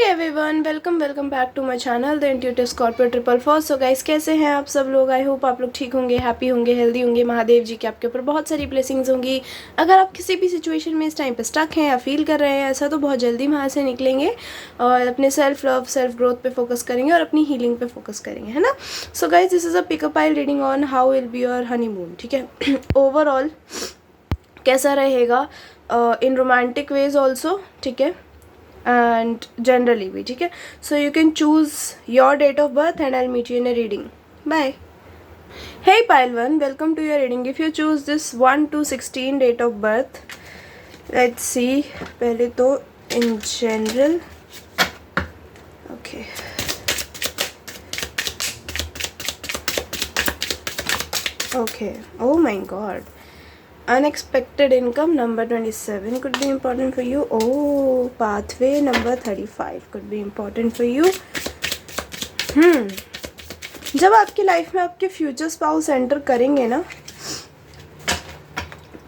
Everyone, welcome back to my channel the intuitive Scorpio 444। So guys, कैसे हैं आप सब लोग? आई होप आप लोग ठीक होंगे, हैप्पी होंगे, हेल्दी होंगे। महादेव जी की आपके ऊपर बहुत सारी ब्लेसिंग्स होंगी। अगर आप किसी भी सिचुएशन में इस टाइम पे स्टक हैं या फील कर रहे हैं ऐसा, तो बहुत जल्दी वहाँ से निकलेंगे और अपने सेल्फ लव, सेल्फ ग्रोथ पे फोकस करेंगे और अपनी हीलिंग पे फोकस करेंगे, है ना। So guys, this is a pickup I reading on how will be your honeymoon, ठीक है। ओवरऑल कैसा रहेगा इन रोमांटिक वेज ऑल्सो, ठीक है, and generally भी, ठीक है। So you can choose your date of birth and I'll meet you in a reading. Bye. Hey pile 1, welcome to your reading. If you choose this 1 to 16 date of birth, let's see. पहले तो in general. Okay. Okay. Oh my god. Unexpected income number 27 could be important for you. Oh, pathway number 35 could be important for you. जब आपकी life में आपके future spouse enter करेंगे ना,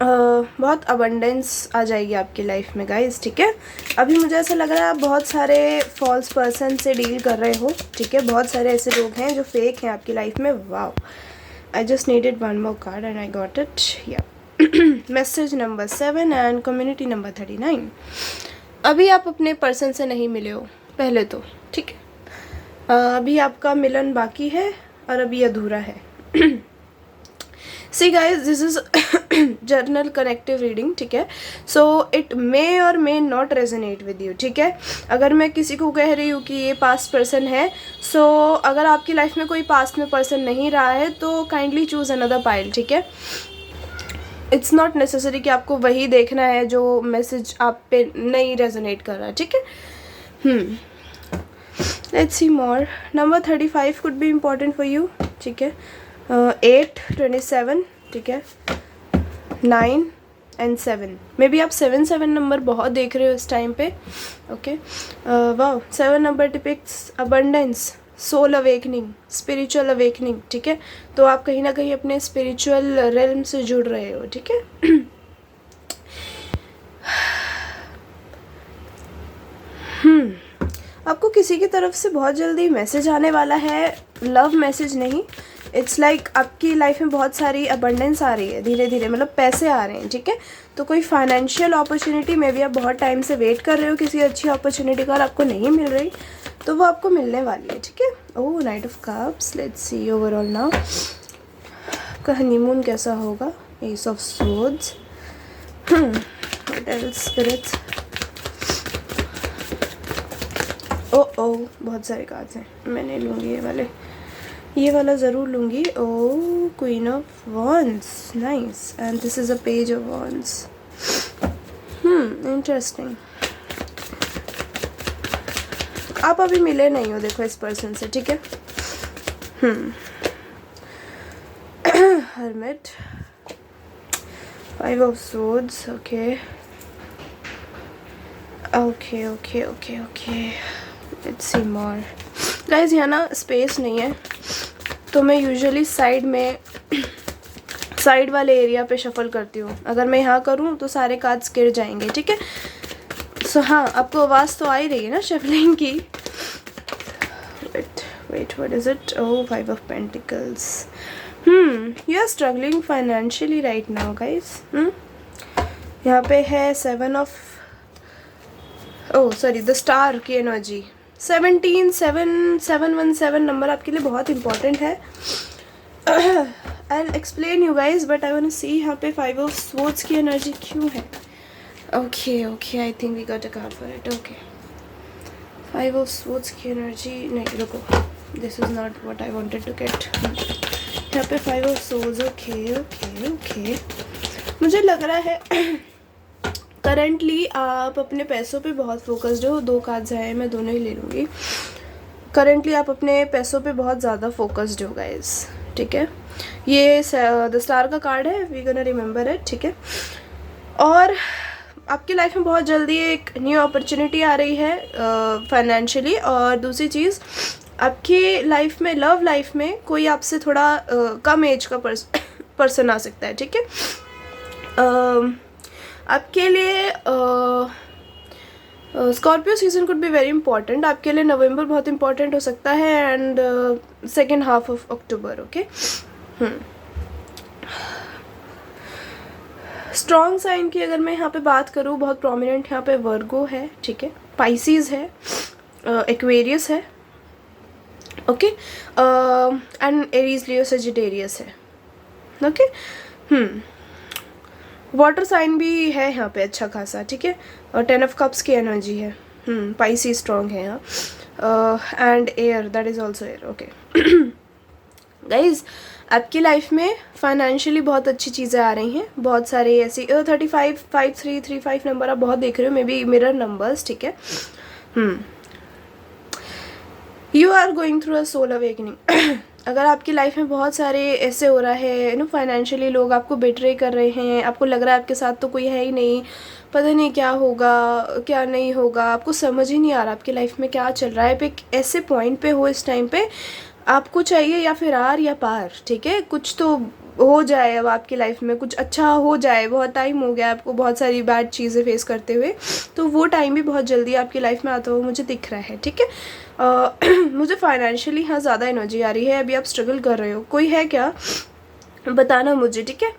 बहुत abundance आ जाएगी आपकी लाइफ में गाइस, ठीक है। अभी मुझे ऐसा लग रहा है आप बहुत सारे फॉल्स पर्सन से डील कर रहे हो, ठीक है। बहुत सारे ऐसे लोग हैं जो फेक हैं आपकी लाइफ में। Wow, I just needed one more card and I got it. या message number 7 and community number 39। अभी आप अपने पर्सन से नहीं मिले हो पहले तो, ठीक है। अभी आपका मिलन बाकी है और अभी अधूरा है। See guys, this is journal connective reading, ठीक है। सो इट मे और may not resonate with you, ठीक है। अगर मैं किसी को कह रही हूँ कि ये पास्ट पर्सन है, सो अगर आपकी लाइफ में कोई पास्ट में पर्सन नहीं रहा है तो काइंडली चूज अनदर पाइल, ठीक है। इट्स नॉट नेसेसरी कि आपको वही देखना है जो मैसेज आप पे नहीं रेजोनेट कर रहा है, ठीक है। Let's see more. Number 35 could be important for you, ठीक है। 8, 27, ठीक है, 9 एंड 7। मे बी आप 7 नंबर बहुत देख रहे हो इस टाइम पे, okay. Wow, 7 number depicts abundance, soul awakening, spiritual awakening, ठीक है। तो आप कहीं ना कहीं अपने स्पिरिचुअल रेल्म से जुड़ रहे हो, ठीक है। आपको किसी की तरफ से बहुत जल्दी मैसेज आने वाला है, लव मैसेज नहीं। इट्स लाइक आपकी लाइफ में बहुत सारी अबंडेंस आ रही है धीरे धीरे, मतलब पैसे आ रहे हैं, ठीक है। तो कोई फाइनेंशियल अपॉर्चुनिटी में भी आप बहुत टाइम से वेट कर रहे हो किसी अच्छी अपॉर्चुनिटी का और आपको नहीं मिल रही, तो वो आपको मिलने वाली है, ठीक है। Oh, knight of cups. Let's see overall now आपका हनीमून कैसा होगा। Ace of swords, spirits. Oh बहुत सारे कार्ड्स हैं, मैं नहीं लूँगी ये वाले, ये वाला ज़रूर लूँगी। Oh, queen of wands, nice. And this is a page of wands. Interesting. आप अभी मिले नहीं हो, देखो, इस पर्सन से, ठीक है। Hermit, 5 of swords, okay okay okay okay okay. Let's see more guys. यहाँ ना स्पेस नहीं है, तो मैं यूजुअली साइड में साइड वाले एरिया पे शफल करती हूँ। अगर मैं यहाँ करूँ तो सारे कार्ड्स गिर जाएंगे, ठीक है। सो हाँ, आपको आवाज़ तो आ ही रही है ना शफलिंग की। Wait what is it? Oh, 5 of pentacles. You are struggling financially right now guys. यहाँ पे है 7 of, oh sorry, the star की एनर्जी। 717 नंबर आपके लिए बहुत इंपॉर्टेंट है। I will explain you guys, but I want to see यहाँ पे 5 ऑफ स्वॉर्ड्स की एनर्जी क्यों है। Okay okay, I think we got a card for it. Okay, 5 of swords की एनर्जी, नहीं रुको, this is not what I wanted to get. यहाँ पे 5 of swords, okay okay okay. मुझे लग रहा है करंटली आप अपने पैसों पे बहुत फोकस्ड हो। 2 कार्ड्स हैं, मैं दोनों ही ले लूँगी। करंटली आप अपने पैसों पे बहुत ज़्यादा फोकस्ड हो गाइस, ठीक है। ये द स्टार का कार्ड है, वी गोना रिमेंबर इट, ठीक है। और आपकी लाइफ में बहुत जल्दी एक न्यू अपॉर्चुनिटी आ रही है फाइनेंशियली। और दूसरी चीज़, आपकी लाइफ में, लव लाइफ में, कोई आपसे थोड़ा कम एज का पर्सन आ सकता है, ठीक है। आपके लिए Scorpio season could be very important आपके लिए. नवंबर बहुत इंपॉर्टेंट हो सकता है and second half of October. Okay. Strong sign की अगर मैं यहाँ पे बात करूँ, बहुत प्रोमिनेंट यहाँ पे वर्गो है, ठीक है, पाइसीज है, एक्वेरियस है, okay, and Aries, Leo, Sagittarius है. ओके. वाटर साइन भी है यहाँ पे अच्छा खासा, ठीक है, और 10 ऑफ कप्स की एनर्जी है. पाइसी स्ट्रॉन्ग है यहाँ. And air, that is also air. Okay guys, आपकी लाइफ में फाइनेंशियली बहुत अच्छी चीज़ें आ रही हैं. बहुत सारे ऐसी 35, 53, 35 नंबर आप बहुत देख रहे हो, मे बी मिरर नंबर्स, ठीक है. You are going through a soul awakening. अगर आपकी लाइफ में बहुत सारे ऐसे हो रहा है, फाइनेंशियली लोग आपको बिट्रे कर रहे हैं, आपको लग रहा है आपके साथ तो कोई है ही नहीं, पता नहीं क्या होगा क्या नहीं होगा, आपको समझ ही नहीं आ रहा आपकी लाइफ में क्या चल रहा है. आप एक ऐसे पॉइंट पे हो इस टाइम पे, आपको चाहिए या फिर आर या पार, ठीक है, कुछ तो हो जाए अब आपकी लाइफ में, कुछ अच्छा हो जाए. बहुत टाइम हो गया आपको बहुत सारी बैड चीज़ें फेस करते हुए, तो वो टाइम भी बहुत जल्दी आपकी लाइफ में आता हुआ मुझे दिख रहा है, ठीक है. मुझे फाइनेंशियली हाँ ज़्यादा एनर्जी आ रही है. अभी आप स्ट्रगल कर रहे हो, कोई है क्या बताना मुझे, ठीक है.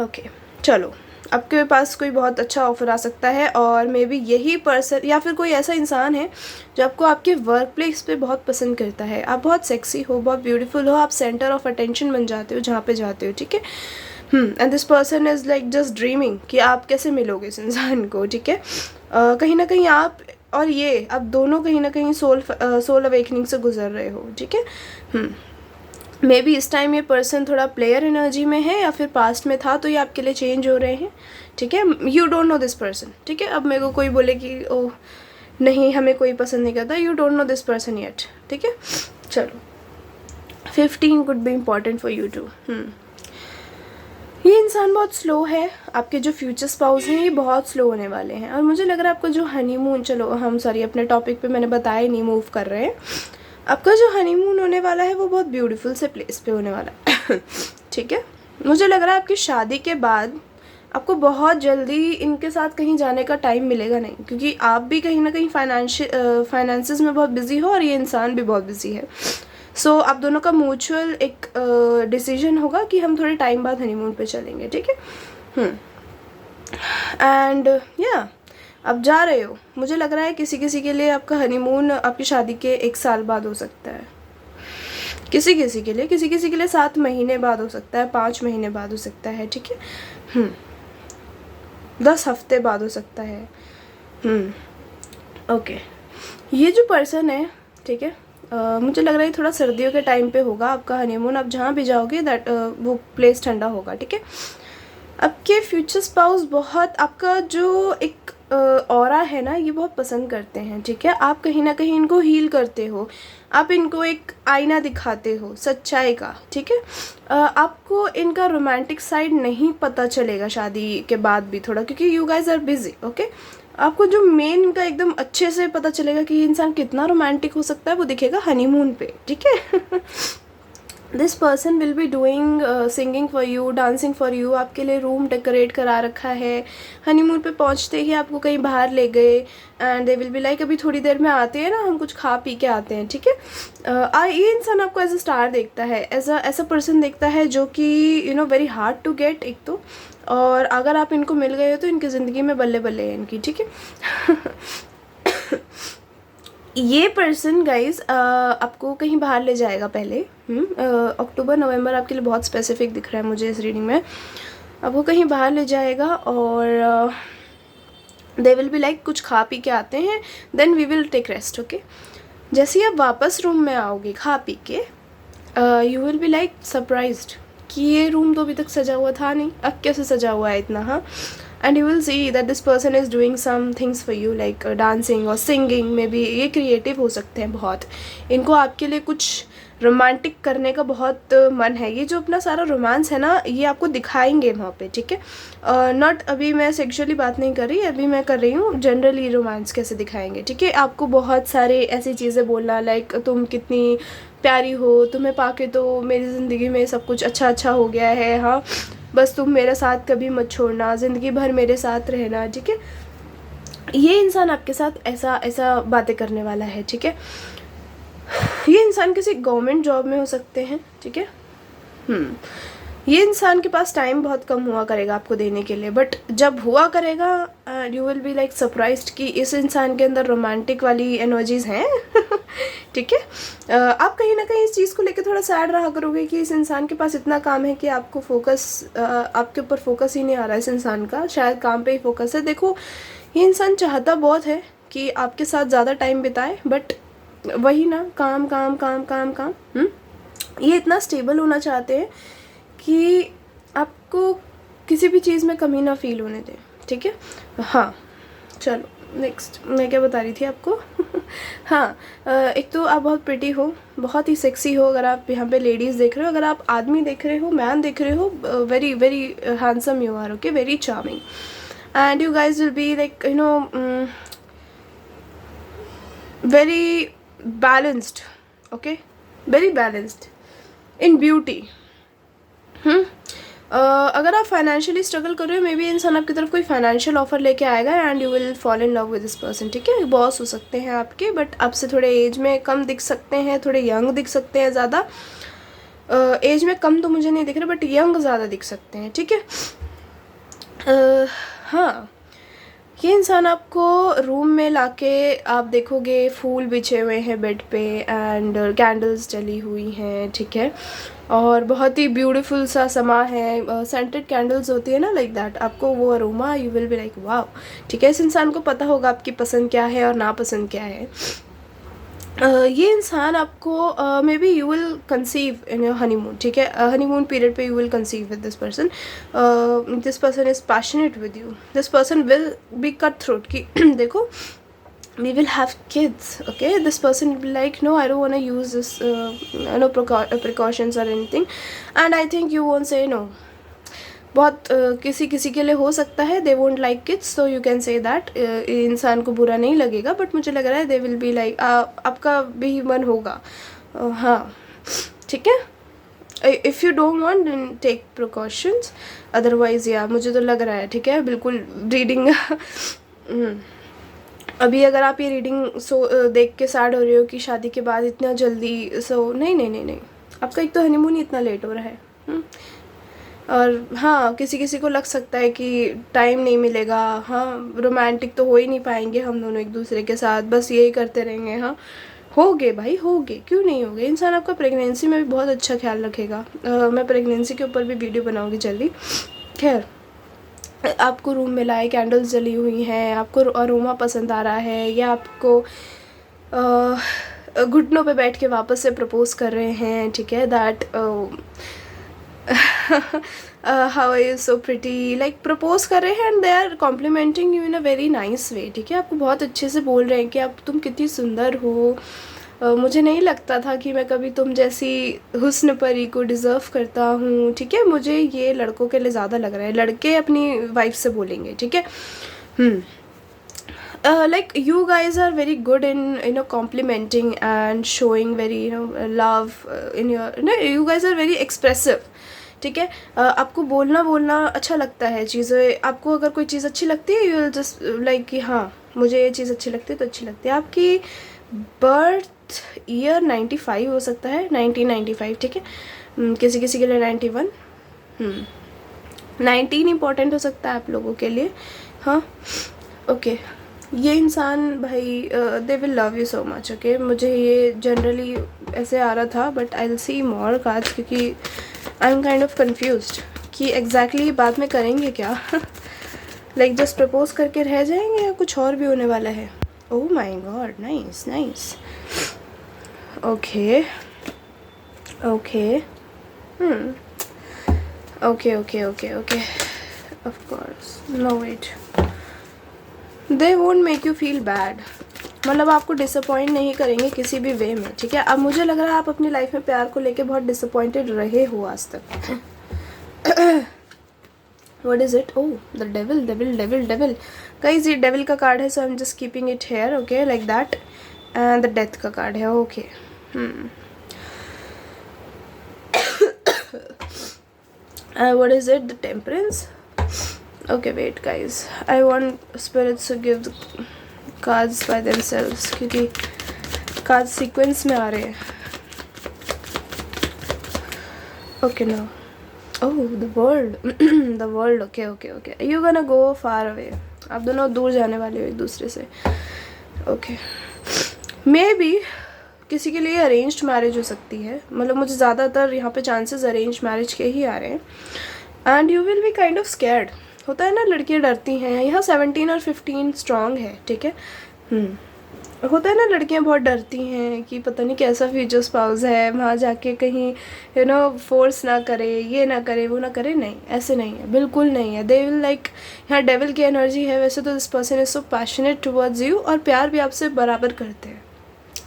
ओके चलो, आपके पास कोई बहुत अच्छा ऑफर आ सकता है और मे बी यही पर्सन या फिर कोई ऐसा इंसान है जो आपको आपके वर्क प्लेस पे बहुत पसंद करता है. आप बहुत सेक्सी हो, बहुत ब्यूटीफुल हो, आप सेंटर ऑफ अटेंशन बन जाते हो जहाँ पे जाते हो, ठीक है. And this person is like just dreaming कि आप कैसे मिलोगे इस इंसान को, ठीक है. कहीं ना कहीं आप और ये आप दोनों कहीं ना कहीं सोल अवेकनिंग से गुजर रहे हो, ठीक है. मे बी इस टाइम ये पर्सन थोड़ा प्लेयर एनर्जी में है या फिर पास्ट में था, तो ये आपके लिए चेंज हो रहे हैं, ठीक है. You don't know this person, ठीक है. अब मेरे को कोई बोले कि ओह नहीं हमें कोई पसंद नहीं करता, you don't know this person yet, ठीक है. चलो, 15 could be important for you too. ये इंसान बहुत स्लो है. आपके जो फ्यूचर स्पाउस हैं ये बहुत स्लो होने वाले हैं, और मुझे लग रहा है आपका जो हनीमून, चलो हम सॉरी अपने टॉपिक पे मैंने बताया नहीं, मूव कर रहे हैं. आपका जो हनीमून होने वाला है वो बहुत ब्यूटीफुल से प्लेस पे होने वाला है, ठीक है. मुझे लग रहा है आपकी शादी के बाद आपको बहुत जल्दी इनके साथ कहीं जाने का टाइम मिलेगा नहीं, क्योंकि आप भी कहीं ना कहीं फाइनेंसेस में बहुत बिजी हो और ये इंसान भी बहुत बिजी है. सो आप दोनों का म्यूचुअल एक डिसीजन होगा कि हम थोड़े टाइम बाद हनीमून पे चलेंगे, ठीक है. एंड या आप जा रहे हो, मुझे लग रहा है किसी किसी के लिए आपका हनीमून आपकी शादी के 1 साल बाद हो सकता है, किसी किसी के लिए 7 महीने बाद हो सकता है, 5 महीने बाद हो सकता है, ठीक है. 10 हफ्ते बाद हो सकता है. ओके. ये जो पर्सन है, ठीक है, मुझे लग रहा है थोड़ा सर्दियों के टाइम पे होगा आपका हनीमून. आप जहाँ भी जाओगे दैट वो प्लेस ठंडा होगा, ठीक है. आपके फ्यूचर स्पाउस बहुत आपका जो एक ऑरा है ना, ये बहुत पसंद करते हैं, ठीक है. आप कहीं ना कहीं इनको हील करते हो, आप इनको एक आईना दिखाते हो सच्चाई का, ठीक है. आपको इनका रोमांटिक साइड नहीं पता चलेगा शादी के बाद भी थोड़ा, क्योंकि you guys are busy, okay. आपको जो मेन इनका एकदम अच्छे से पता चलेगा कि इंसान कितना रोमांटिक हो सकता है, वो दिखेगा हनीमून पे, ठीक है. This person will be doing singing for you, dancing for you. आपके लिए रूम डेकोरेट करा रखा है. हनीमून पे पहुंचते ही आपको कहीं बाहर ले गए and they will be like अभी थोड़ी देर में आते हैं ना, हम कुछ खा पी के आते हैं, ठीक है. ये इंसान आपको एज अ स्टार देखता है, ऐसा पर्सन देखता है जो कि वेरी हार्ड टू गेट एक तो, और अगर आप इनको मिल गए हो तो इनकी ज़िंदगी में बल्ले बल्ले है इनकी, ठीक है. ये पर्सन गाइज आपको कहीं बाहर ले जाएगा पहले. अक्टूबर नवंबर आपके लिए बहुत स्पेसिफिक दिख रहा है मुझे इस रीडिंग में. आपको कहीं बाहर ले जाएगा और दे विल बी लाइक कुछ खा पी के आते हैं, then we will take rest, okay. जैसे ही आप वापस रूम में आओगे खा पी के, you will be like surprised कि ये रूम तो अभी तक सजा हुआ था नहीं, अब कैसे सजा हुआ है इतना. हाँ. And you will see that this person is doing some things for you like dancing और सिंगिंग. मे बी ये क्रिएटिव हो सकते हैं बहुत, इनको आपके लिए कुछ रोमांटिक करने का बहुत मन है. ये जो अपना सारा रोमांस है ना, ये आपको दिखाएंगे वहाँ पे, ठीक है. नॉट अभी मैं सेक्सुअली बात नहीं कर रही, अभी मैं कर रही हूँ जनरली रोमांस कैसे दिखाएंगे, ठीक है. आपको बहुत सारे ऐसी चीज़ें बोलना लाइक तुम कितनी प्यारी हो, तुम्हें पाके तो मेरी ज़िंदगी में सब कुछ अच्छा हो गया है. हाँ, बस तुम मेरे साथ कभी मत छोड़ना, ज़िंदगी भर मेरे साथ रहना, ठीक है. ये इंसान आपके साथ ऐसा ऐसा बातें करने वाला है, ठीक है। ये इंसान किसी गवर्नमेंट जॉब में हो सकते हैं, ठीक है। ये इंसान के पास टाइम बहुत कम हुआ करेगा आपको देने के लिए, बट जब हुआ करेगा you will be like surprised कि इस इंसान के अंदर रोमांटिक वाली एनर्जीज हैं ठीक है। आप कहीं ना कहीं इस चीज़ को लेकर थोड़ा सैड रहा करोगे कि इस इंसान के पास इतना काम है कि आपको फोकस आपके ऊपर फोकस ही नहीं आ रहा है इस इंसान का, शायद काम पे ही फोकस है। देखो, ये इंसान चाहता बहुत है कि आपके साथ ज़्यादा टाइम बिताए, बट वही ना, काम काम काम काम काम। ये इतना स्टेबल होना चाहते हैं कि आपको किसी भी चीज़ में कमी ना फील होने दें, ठीक है। हाँ, चलो नेक्स्ट मैं क्या बता रही थी आपको हाँ, एक तो आप बहुत प्रिटी हो, बहुत ही सेक्सी हो। अगर आप यहाँ पे लेडीज़ देख रहे हो, अगर आप आदमी देख रहे हो, मैन देख रहे हो, very very handsome you are, okay, very charming, and you guys will be like you know very balanced, okay, very balanced in beauty। अगर आप फाइनेंशियली स्ट्रगल कर रहे हो, मे बी इंसान आपकी तरफ कोई फाइनेंशियल ऑफर लेके आएगा and you will fall in love with this person, ठीक है। बॉस हो सकते हैं आपके, बट आपसे थोड़े एज में कम दिख सकते हैं, थोड़े यंग दिख सकते हैं ज़्यादा। एज में कम तो मुझे नहीं दिख रहा, बट यंग ज़्यादा दिख सकते हैं, ठीक है। हाँ, ये इंसान आपको रूम में लाके आप देखोगे फूल बिछे हुए हैं बेड पे एंड कैंडल्स जली हुई हैं, ठीक है, और बहुत ही ब्यूटीफुल सा समा है, सेंटेड कैंडल्स होती है ना, लाइक दैट, आपको वो aroma, you will be like wow, ठीक है। इस इंसान को पता होगा आपकी पसंद क्या है और नापसंद क्या है। ये इंसान आपको may be you will conceive in your honeymoon, ठीक है। हनीमून पीरियड पे you will conceive with this person is passionate with you, this person will be cut throat कि देखो, we will have kids, okay, this person will be like, no, I don't want to use this precautions or anything, and I think you won't say no। बहुत किसी किसी के लिए हो सकता है they won't like kids, so you can say that, इंसान को बुरा नहीं लगेगा, बट मुझे लग रहा है दे विल बी लाइक, आपका भी मन होगा, हाँ, ठीक है। If you don't want then take precautions, otherwise या मुझे तो लग रहा है, ठीक है, बिल्कुल रीडिंग अभी अगर आप ये रीडिंग देख के सैड हो रहे हो कि शादी के बाद इतना जल्दी, नहीं नहीं नहीं नहीं, आपका एक तो हनीमून ही इतना लेट हो रहा है। और हाँ, किसी किसी को लग सकता है कि टाइम नहीं मिलेगा, हाँ, रोमांटिक तो हो ही नहीं पाएंगे हम दोनों एक दूसरे के साथ, बस यही करते रहेंगे। हाँ, होगे भाई, होगे, क्यों नहीं होगे। इंसान आपका प्रेगनेंसी में भी बहुत अच्छा ख्याल रखेगा। मैं प्रेगनेंसी के ऊपर भी वीडियो बनाऊँगी जल्दी। खैर, आपको रूम में लाए, कैंडल्स जली हुई हैं, आपको अरोमा पसंद आ रहा है, या आपको घुटनों पे बैठ के वापस से प्रपोज कर रहे हैं, ठीक है, that how are you so pretty, like propose कर रहे हैं and they are complimenting you in a very nice way, ठीक है। आपको बहुत अच्छे से बोल रहे हैं कि आप, तुम कितनी सुंदर हो, मुझे नहीं लगता था कि मैं कभी तुम जैसी हुस्न परी को डिज़र्व करता हूँ, ठीक है। मुझे ये लड़कों के लिए ज़्यादा लग रहा है, लड़के अपनी वाइफ से बोलेंगे, ठीक है। like you guys are very good in complimenting and showing very love in your you guys are very expressive, ठीक है। आपको बोलना अच्छा लगता है चीज़ें, आपको अगर कोई चीज़ अच्छी लगती है यू विल जस्ट लाइक कि हाँ, मुझे ये चीज़ अच्छी लगती है तो अच्छी लगती है। आपकी बर्थ ईयर 95 हो सकता है, 1995, ठीक है। किसी किसी के लिए 91, 19 इम्पॉर्टेंट हो सकता है आप लोगों के लिए, हाँ, ओके। ये इंसान भाई they will love you so much, okay. मुझे ये जनरली ऐसे आ रहा था, but I will see more cards, क्योंकि I am kind of confused कि एग्जैक्टली बाद में करेंगे क्या लाइक जस्ट प्रपोज करके रह जाएंगे या कुछ और भी होने वाला है। Oh my God, nice nice, okay okay, okay okay okay okay, of course, no wait, they won't make you feel bad, मतलब आपको डिसअपॉइंट नहीं करेंगे किसी भी वे में, ठीक है। अब मुझे लग रहा है आप अपनी लाइफ में प्यार को लेके बहुत डिसअपॉइंटेड रहे हो आज तक। What is it? Oh, the devil, devil, devil, devil. Guys, ये devil का कार्ड है, so I'm just keeping it here, okay, like that. And the death का कार्ड है, okay. What is it? The temperance. Okay, wait guys, I want spirits to give the cards by themselves क्योंकि cards sequence में आ रहे हैं. Okay, now. Oh, the world. The world. Okay. You're gonna go far away. आप दोनों दूर जाने वाले हो एक दूसरे से. Okay. Maybe किसी के लिए अरेंज्ड मैरिज हो सकती है. मतलब मुझे ज़्यादातर यहाँ पे चांसेस अरेंज मैरिज के ही आ रहे हैं. And you will be kind of scared. होता है ना, लड़कियाँ डरती हैं. यहाँ 17 और 15 स्ट्रॉन्ग है, ठीक है. होता है ना, लड़कियां बहुत डरती हैं कि पता नहीं कैसा फ्यूचर स्पाउस है, वहाँ जाके कहीं फोर्स ना करे, ये ना करे, वो ना करे. नहीं, ऐसे नहीं है, बिल्कुल नहीं है. दे विल लाइक, यहाँ डेविल की एनर्जी है. वैसे तो this person is so passionate towards you और प्यार भी आपसे बराबर करते हैं.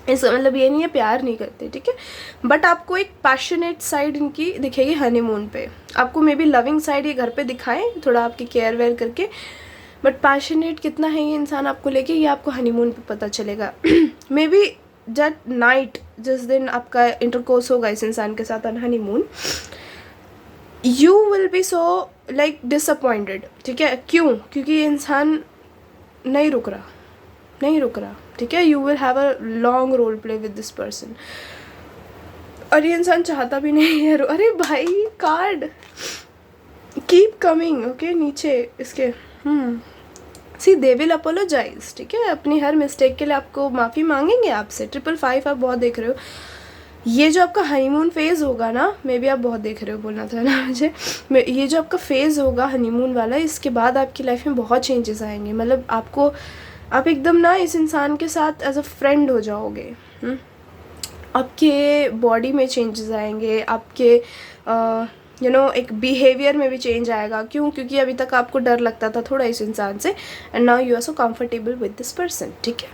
इसका मतलब ये नहीं है प्यार नहीं करते, ठीक है. बट आपको एक पैशनेट साइड इनकी दिखेगी हनीमून पे. आपको मे बी लविंग साइड ये घर पे दिखाएं थोड़ा आपकी केयर वेयर करके, बट पैशनेट कितना है ये इंसान आपको लेके, ये आपको हनीमून पे पता चलेगा. मे बी दैट नाइट, जिस दिन आपका इंटरकोर्स होगा इस इंसान के साथ on honeymoon, you will B so like disappointed, ठीक है. क्यों? क्योंकि ये इंसान नहीं रुक रहा, ठीक है. You will have a long role play with this person और ये इंसान चाहता भी नहीं है. अरे भाई, कार्ड कीप कमिंग. ओके, नीचे इसके सी दे विल अपोलोजाइज, ठीक है. अपनी हर मिस्टेक के लिए आपको माफ़ी मांगेंगे आपसे. 555 आप बहुत देख रहे हो. ये जो आपका हनीमून फेज़ होगा ना, मे बी आप बहुत देख रहे हो, बोलना था ना मुझे. ये जो आपका फेज़ होगा हनीमून वाला, इसके बाद आपकी लाइफ में बहुत चेंजेस आएंगे. मतलब आप एकदम ना इस इंसान के साथ एज अ फ्रेंड हो जाओगे. आपके बॉडी में चेंजेस आएंगे, आपके एक बिहेवियर में भी चेंज आएगा. क्यों? क्योंकि अभी तक आपको डर लगता था थोड़ा इस इंसान से, and now you are so comfortable with this person, ठीक है.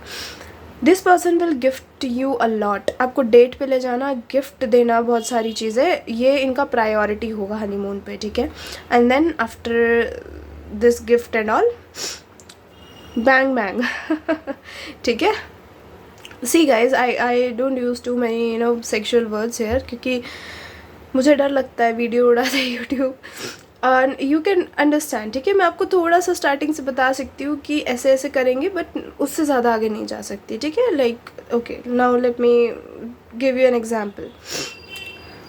This person will gift you a lot. आपको डेट पे ले जाना, गिफ्ट देना, बहुत सारी चीज़ें, ये इनका प्रायोरिटी होगा हनीमून पे, ठीक है. And then after this gift and all, bang ठीक है. See guys, I don't use too many sexual words here, क्योंकि मुझे डर लगता है वीडियो उड़ाते यूट्यूब. और यू कैन अंडरस्टैंड, ठीक है. मैं आपको थोड़ा सा स्टार्टिंग से बता सकती हूँ कि ऐसे ऐसे करेंगे, बट उससे ज़्यादा आगे नहीं जा सकती, ठीक है. Like okay, now let me give you an example.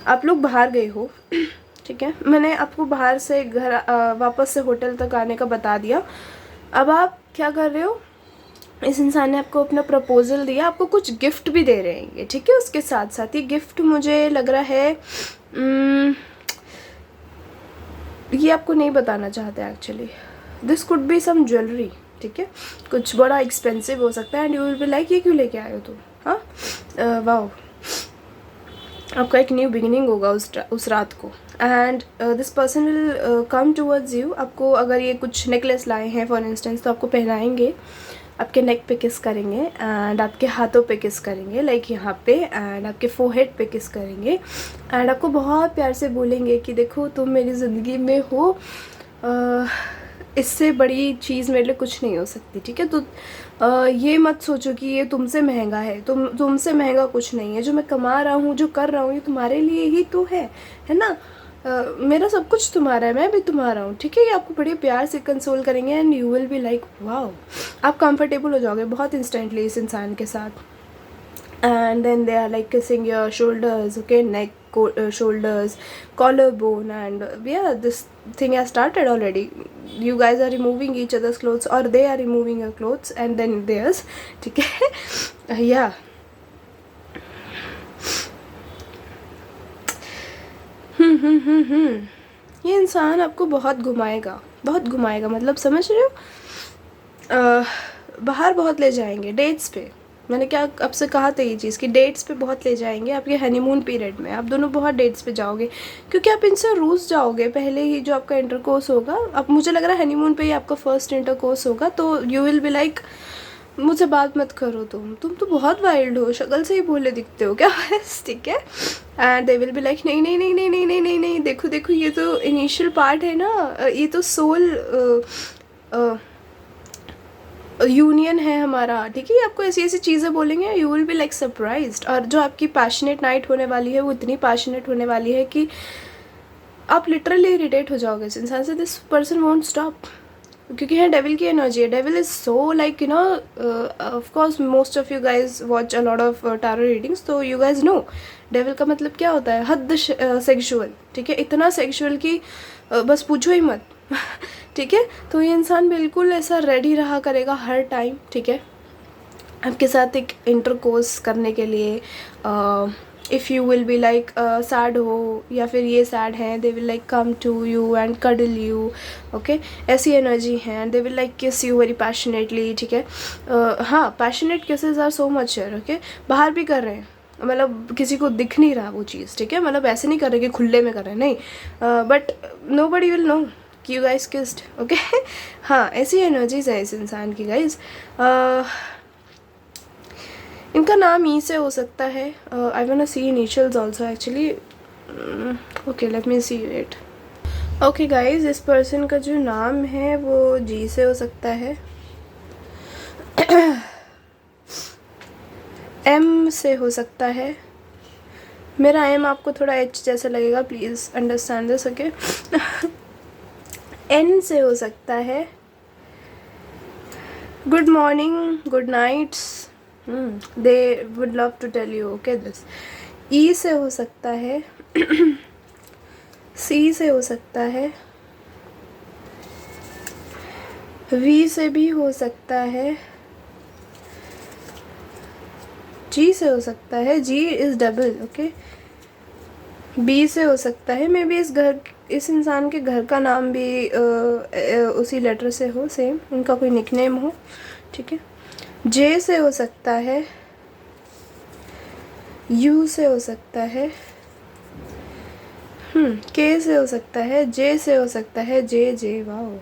आप लोग बाहर गए हो, ठीक है. मैंने आपको बाहर से घर वापस से होटल तक आने का बता दिया. अब आप क्या कर रहे हो, इस इंसान ने आपको अपना प्रपोजल दिया, आपको कुछ गिफ्ट भी दे रहे हैं, ठीक है. उसके साथ साथ ये गिफ्ट मुझे लग रहा है ये आपको नहीं बताना चाहते actually. This could be some jewellery, ठीक है. कुछ बड़ा एक्सपेंसिव हो सकता है. And you will be like, ये क्यों लेके आए हो तुम? हाँ, वाओ. आपका एक न्यू बिगिनिंग होगा उस रात को. And this person will come towards you. आपको अगर ये कुछ नेकलेस लाए हैं फॉर इंस्टेंस, तो आपको पहनाएंगे, आपके नेक पे किस करेंगे, एंड आपके हाथों पे किस करेंगे, लाइक यहाँ पे, एंड आपके फोरहेड पे किस करेंगे, एंड आपको बहुत प्यार से बोलेंगे कि देखो तुम मेरी ज़िंदगी में हो, इससे बड़ी चीज़ मेरे लिए कुछ नहीं हो सकती, ठीक है. तो ये मत सोचो कि ये तुमसे महंगा है. तुमसे महंगा कुछ नहीं है. जो मैं कमा रहा हूँ, जो कर रहा हूँ, ये तुम्हारे लिए ही तो है ना. मेरा सब कुछ तुम्हारा है, मैं भी तुम्हारा हूँ, ठीक है. ये आपको बड़े प्यार से कंसोल करेंगे, and you will be like wow. आप कंफर्टेबल हो जाओगे बहुत इंस्टेंटली इस इंसान के साथ. And then they are like kissing your shoulders, okay, neck, shoulders, collarbone, and yeah, this thing has started already. You guys are removing each other's clothes, or they are removing your clothes and then theirs, ठीक है. yeah. ये इंसान आपको बहुत घुमाएगा, मतलब समझ रहे हो. बाहर बहुत ले जाएंगे, डेट्स पे. मैंने क्या आपसे कहा था ये चीज़ कि डेट्स पे बहुत ले जाएंगे. आपके हनीमून पीरियड में आप दोनों बहुत डेट्स पे जाओगे, क्योंकि आप इनसे रूस जाओगे पहले ही. जो आपका इंटरकोर्स होगा, अब मुझे लग रहा है हनीमून पे ही आपका फर्स्ट इंटरकोर्स होगा, तो यू विल बी लाइक, मुझे बात मत करो, तुम तो बहुत वाइल्ड हो, शक्ल से ही भोले दिखते हो क्या, ठीक है. And they will be like, नहीं नहीं नहीं नहीं नहीं नहीं नहीं नहीं, देखो ये तो इनिशियल पार्ट है ना, ये तो सोल यूनियन है हमारा, ठीक है. आपको ऐसी ऐसी चीज़ें बोलेंगे, you will be like surprised. और जो आपकी पैशनेट नाइट होने वाली है, वो इतनी पैशनेट होने वाली है कि आप लिटरली इरिटेट हो जाओगे इस इंसान से. दिस पर्सन वोंट स्टॉप, क्योंकि यहाँ डेविल की एनर्जी है. Devil is so like you know, of course most of you guys watch a lot of tarot readings, तो यू गाइज नो डेविल का मतलब क्या होता है. हद सेक्सुअल. ठीक है, इतना सेक्सुअल कि बस पूछो ही मत. ठीक है, तो ये इंसान बिल्कुल ऐसा रेडी रहा करेगा हर टाइम. ठीक है, आपके साथ एक इंटरकोर्स करने के लिए. If you will be like sad हो या फिर ये सैड है, they will like come to you and cuddle you. Okay, ऐसी एनर्जी है. They will like kiss you very passionately. ठीक है, हाँ, passionate kisses are so much here. Okay, बाहर भी कर रहे हैं, मतलब किसी को दिख नहीं रहा वो चीज़. ठीक है, मतलब ऐसे नहीं कर रहे कि खुले में कर रहे हैं, नहीं, but nobody will know कि यू गाइज किस्ड. ओके, हाँ, ऐसी एनर्जीज है इस इंसान की गाइज. इनका नाम ई से हो सकता है. I want to see initials also actually. Okay, let me see it. Okay guys, इस पर्सन का जो नाम है वो जी से हो सकता है, एम से हो सकता है. मेरा एम आपको थोड़ा एच जैसा लगेगा, please understand this. Okay, N से हो सकता है. Good morning, good nights, they would love to tell you. Okay, this. E से हो सकता है. सी से हो सकता है. वी से भी हो सकता है. जी से हो सकता है. जी इज़ डबल. ओके, बी से हो सकता है. मे बी इस इंसान के घर का नाम भी उसी लेटर से हो, सेम उनका कोई निकनेम हो. ठीक है, जे से हो सकता है. यू से हो सकता है. के से हो सकता है. जे से हो सकता है. जे वाओ,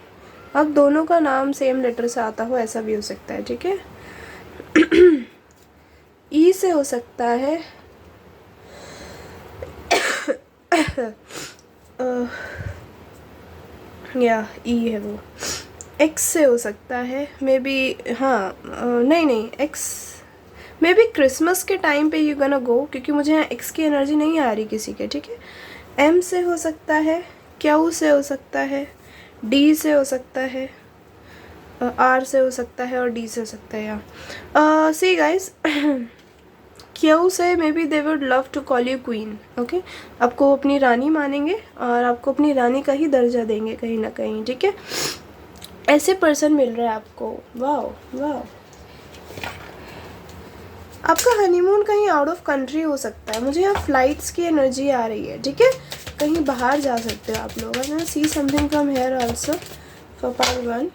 अब दोनों का नाम सेम लेटर से आता हो, ऐसा भी हो सकता है. ठीक है, ई से हो सकता है. या ई है वो. एक्स से हो सकता है. मे बी, हाँ, नहीं, एक्स मे बी क्रिसमस के टाइम पे यू गोना गो, क्योंकि मुझे यहाँ एक्स की एनर्जी नहीं आ रही किसी के. ठीक है, एम से हो सकता है. क्यू से हो सकता है. डी से हो सकता है. आर से हो सकता है और डी से हो सकता है. या सी गाइज, क्यू से maybe they would love to call you queen. Okay, आपको अपनी रानी मानेंगे और आपको अपनी रानी का ही दर्जा देंगे कहीं ना कहीं. ठीक है, ऐसे पर्सन मिल रहा है आपको. वाओ वाओ, आपका हनीमून कहीं आउट ऑफ कंट्री हो सकता है. मुझे यहाँ फ्लाइट्स की एनर्जी आ रही है. ठीक है, कहीं बाहर जा सकते हो आप लोग. I see something from here also for part 1.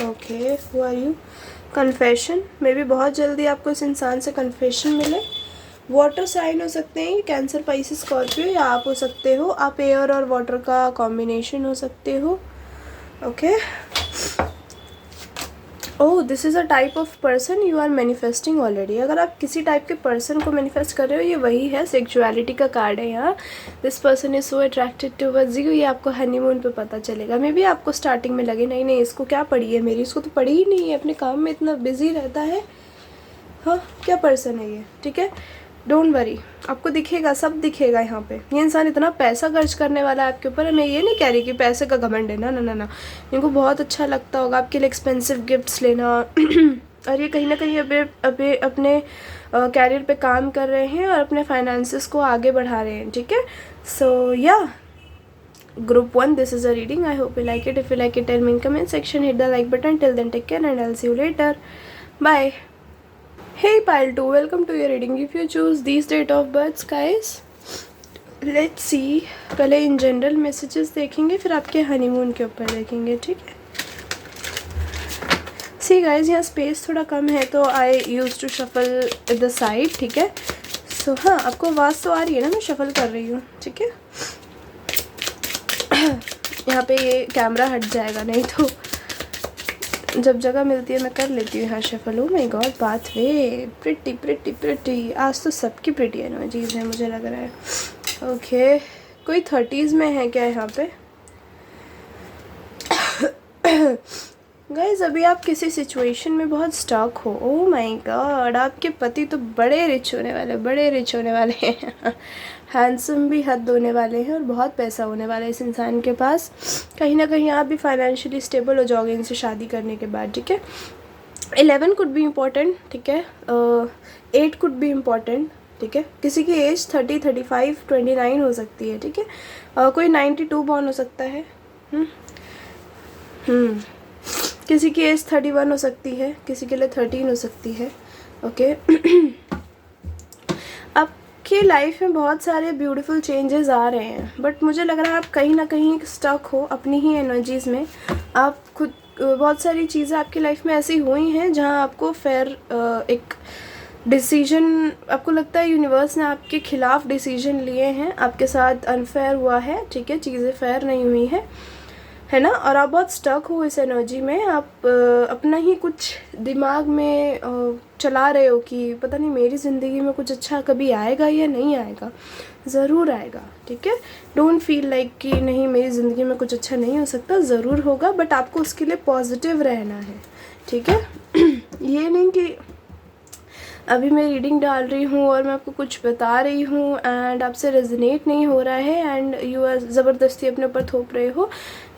Okay, who are you. Confession, maybe बहुत जल्दी आपको इस इंसान से कन्फेशन मिले. वाटर साइन हो सकते हैं, कैंसर, पाइसेस, स्कॉर्पियो, या आप हो सकते हो. आप एयर और वाटर का कॉम्बिनेशन हो सकते हो. Okay, oh, this is a type of person you are manifesting already. अगर आप किसी टाइप के पर्सन को मैनिफेस्ट कर रहे हो, ये वही है. सेक्सुअलिटी का कार्ड है यहाँ. This person is so attracted towards you. ये आपको हनीमून पे पता चलेगा. मे बी आपको स्टार्टिंग में लगे नहीं, इसको क्या पड़ी है मेरी, इसको तो पड़ी ही नहीं है, अपने काम में इतना बिजी रहता है. हाँ, क्या पर्सन है ये. ठीक है, डोंट वरी, आपको दिखेगा, सब दिखेगा यहाँ पे. ये इंसान इतना पैसा खर्च करने वाला है आपके ऊपर. मैं ये नहीं कह रही कि पैसे का घमंड है, ना ना ना ना. इनको बहुत अच्छा लगता होगा आपके लिए एक्सपेंसिव गिफ्ट्स लेना. और ये कहीं ना कहीं अभी अपने कैरियर पे काम कर रहे हैं और अपने फाइनेंसेस को आगे बढ़ा रहे हैं. ठीक है, सो या Group 1, this is a reading. I hope you like it. If you like it, tell me in comment section. Hit the like button. Till then, take care and I'll see you later. Bye. Hey pile 2, welcome to your reading. If you choose these date of births, guys, let's see. पहले in general messages देखेंगे, फिर आपके honeymoon के ऊपर देखेंगे. ठीक है, see guys, यहाँ स्पेस थोड़ा कम है तो I use to shuffle the side. ठीक है, सो हाँ, आपको आवाज़ तो आ रही है ना, मैं शफल कर रही हूँ. ठीक है, यहाँ पे ये कैमरा हट जाएगा, नहीं तो जब जगह मिलती है मैं कर लेती हूँ यहाँ शफल. ओ माय गॉड, बात वे प्रिटी प्रिटी प्रिटी. आज तो सबकी प्रिटी एनर्जीज है मुझे लग रहा है. ओके, कोई 30s में है क्या यहाँ पे. गाइज अभी आप किसी सिचुएशन में बहुत स्टक हो। ओह माय गॉड, आपके पति तो बड़े रिच होने वाले, बड़े रिच होने वाले हैं हैंडसम भी हद होने वाले हैं और बहुत पैसा होने वाला है इस इंसान के पास। कहीं ना कहीं आप भी फाइनेंशियली स्टेबल हो जाओगे इनसे शादी करने के बाद, ठीक है। 11 कुड बी इम्पोर्टेंट, ठीक है। 8 कुड बी इम्पोर्टेंट, ठीक है। किसी की एज 30, 35, 29 हो सकती है, ठीक है। कोई 92 बॉर्न हो सकता है। किसी की एज 31 हो सकती है, किसी के लिए 13 हो सकती है, ओके। आपकी लाइफ में बहुत सारे ब्यूटीफुल चेंजेस आ रहे हैं, बट मुझे लग रहा है आप कहीं ना कहीं स्टक हो अपनी ही एनर्जीज़ में। आप खुद बहुत सारी चीज़ें आपकी लाइफ में ऐसी हुई हैं जहां आपको एक डिसीजन, आपको लगता है यूनिवर्स ने आपके खिलाफ डिसीजन लिए हैं, आपके साथ अनफेयर हुआ है, ठीक है, चीज़ें फेयर नहीं हुई है ना। और आप बहुत स्टक हो इस एनर्जी में। आप अपना ही कुछ दिमाग में चला रहे हो कि पता नहीं मेरी ज़िंदगी में कुछ अच्छा कभी आएगा या नहीं आएगा। ज़रूर आएगा, ठीक है। डोंट फील लाइक कि नहीं मेरी ज़िंदगी में कुछ अच्छा नहीं हो सकता, ज़रूर होगा, बट आपको उसके लिए पॉजिटिव रहना है, ठीक है। ये नहीं कि अभी मैं रीडिंग डाल रही हूँ और मैं आपको कुछ बता रही हूँ एंड आपसे रेजोनेट नहीं हो रहा है एंड यू आर ज़बरदस्ती अपने ऊपर थोप रहे हो,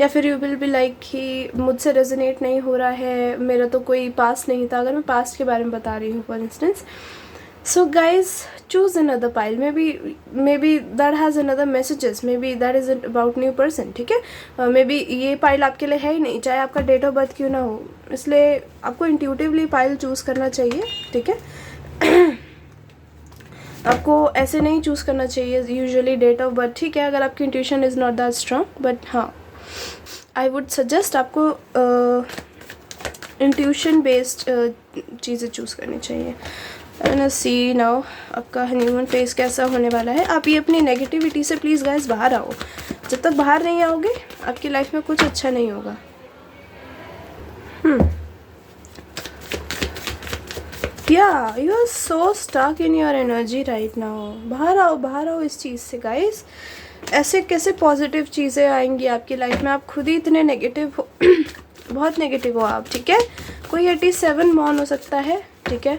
या फिर यू विल बी लाइक कि मुझसे रेजोनेट नहीं हो रहा है, मेरा तो कोई पास्ट नहीं था। अगर मैं पास्ट के बारे में बता रही हूँ for instance, so guys choose another pile, maybe that has another messages, maybe that is about new person, ठीक है। मे बी ये पाइल आपके लिए है ही नहीं, चाहे आपका डेट ऑफ बर्थ क्यों ना हो, इसलिए आपको इंट्यूटिवली पाइल चूज़ करना चाहिए, ठीक है। आपको ऐसे नहीं चूज़ करना चाहिए यूजुअली डेट ऑफ बर्थ, ठीक है, अगर आपकी intuition is not that strong, but हाँ आई वुड सजेस्ट आपको इंट्यूशन बेस्ड चीज़ें चूज़ करनी चाहिए। एंड सी नाउ आपका हनीमून फेज कैसा होने वाला है। आप ये अपनी नेगेटिविटी से प्लीज़ गाइस बाहर आओ। जब तक बाहर नहीं आओगे आपकी लाइफ में कुछ अच्छा नहीं होगा। या you are so stuck in your energy right now. बाहर आओ इस चीज़ से गाइस। ऐसे कैसे पॉजिटिव चीज़ें आएंगी आपकी लाइफ में? आप खुद ही इतने नेगेटिव हो बहुत नेगेटिव हो आप, ठीक है। कोई 87 बॉर्न हो सकता है, ठीक है।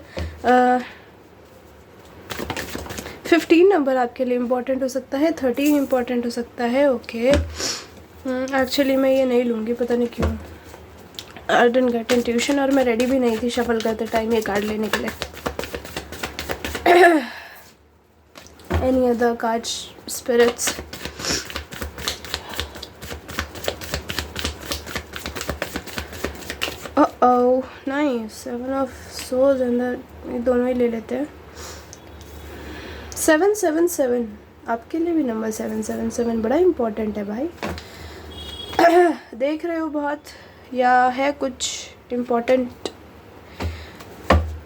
15 नंबर आपके लिए इम्पोर्टेंट हो सकता है, 13 इम्पोर्टेंट हो सकता है, ओके। एक्चुअली मैं ये नहीं लूँगी, पता नहीं क्यों। आई डिडंट गेट इंट्यूशन और मैं रेडी भी नहीं थी शफल करते टाइम ये कार्ड लेने के लिए। Any other card spirits? Oh nice, 7 of souls अंदर, ये दोनों ही ले लेते हैं। 777 आपके लिए भी नंबर 777 बड़ा इम्पोर्टेंट है भाई। देख रहे हो बहुत, या है कुछ इम्पोर्टेंट।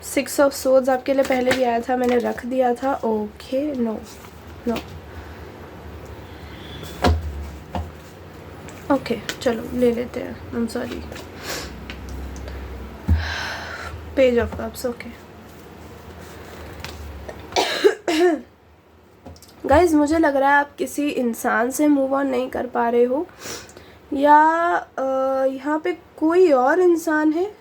6 ऑफ सोल्स आपके लिए पहले भी आया था, मैंने रख दिया था, ओके। नो ओके, चलो ले लेते हैं। I am sorry. Page of cups, okay. Guys मुझे लग रहा है आप किसी इंसान से मूव ऑन नहीं कर पा रहे हो, या यहाँ पे कोई और इंसान है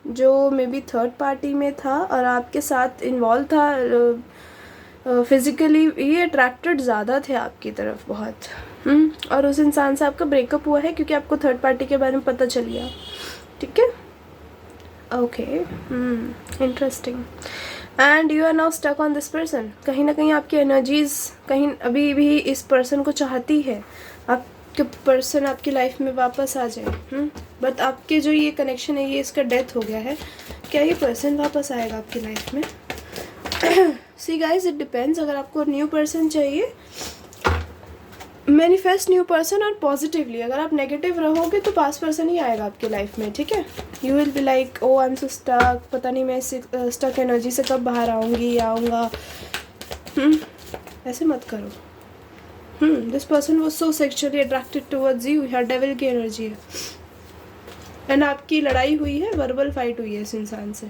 जो मे बी थर्ड पार्टी में था और आपके साथ इन्वॉल्व था फिज़िकली। ये अट्रैक्टेड ज़्यादा थे आपकी तरफ बहुत। और उस इंसान से आपका ब्रेकअप हुआ है क्योंकि आपको थर्ड पार्टी के बारे में पता चल गया, ठीक है, okay. Interesting. And you are now stuck on this person. कहीं ना कहीं आपकी एनर्जीज कहीं अभी भी इस पर्सन को चाहती है आपके पर्सन आपकी लाइफ में वापस आ जाए। बट आपके जो ये कनेक्शन है, ये इसका डेथ हो गया है। क्या ये पर्सन वापस आएगा आपकी लाइफ में? See guys, it depends. अगर आपको न्यू पर्सन चाहिए, मैनिफेस्ट न्यू पर्सन और पॉजिटिवली। अगर आप नेगेटिव रहोगे तो पास्ट पर्सन ही आएगा आपकी लाइफ में, ठीक है। You will be like oh I am so stuck, पता नहीं मैं इस स्टक एनर्जी से कब बाहर आऊँगी या आऊँगा। ऐसे मत करो। This person was so sexually attracted towards you. यहाँ डेविल की एनर्जी है एंड आपकी लड़ाई हुई है, वर्बल फाइट हुई है इस इंसान से,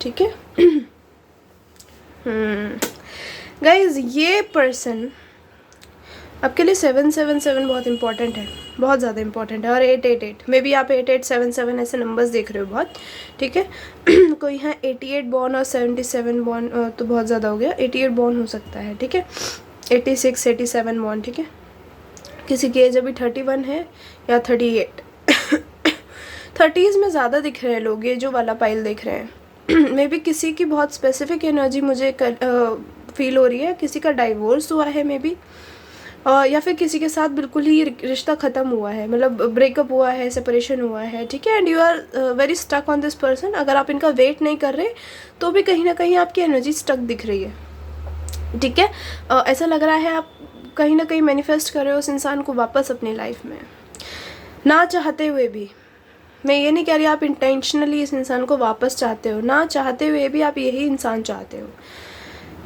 ठीक है। गाइज ये पर्सन आपके लिए 777 बहुत इंपॉर्टेंट है, बहुत ज़्यादा इंपॉर्टेंट है, और 888 मे बी आप 8877 ऐसे नंबर्स देख रहे हो बहुत, ठीक है। कोई यहाँ 88 बॉर्न और 77 बॉर्न तो बहुत ज़्यादा हो गया, 88 बॉर्न हो सकता है, ठीक है, 86 87 बॉर्न, ठीक है। किसी की एज अभी 31 है या 38। 30s में ज़्यादा दिख रहे हैं लोग, ये जो वाला पाइल देख रहे हैं। मे बी किसी की बहुत स्पेसिफिक एनर्जी मुझे फील हो रही है, किसी का डाइवोर्स हुआ है मे बी, या फिर किसी के साथ बिल्कुल ही रिश्ता ख़त्म हुआ है, मतलब ब्रेकअप हुआ है, सेपरेशन हुआ है, ठीक है। And you are very stuck on this person. अगर आप इनका वेट नहीं कर रहे तो भी कहीं ना कहीं आपकी एनर्जी स्टक दिख रही है, ठीक है। ऐसा लग रहा है आप कहीं ना कहीं मैनिफेस्ट कर रहे हो उस इंसान को वापस अपनी लाइफ में, ना चाहते हुए भी। मैं ये नहीं कह रही आप इंटेंशनली इस इंसान को वापस चाहते हो, ना चाहते हुए भी आप यही इंसान चाहते हो।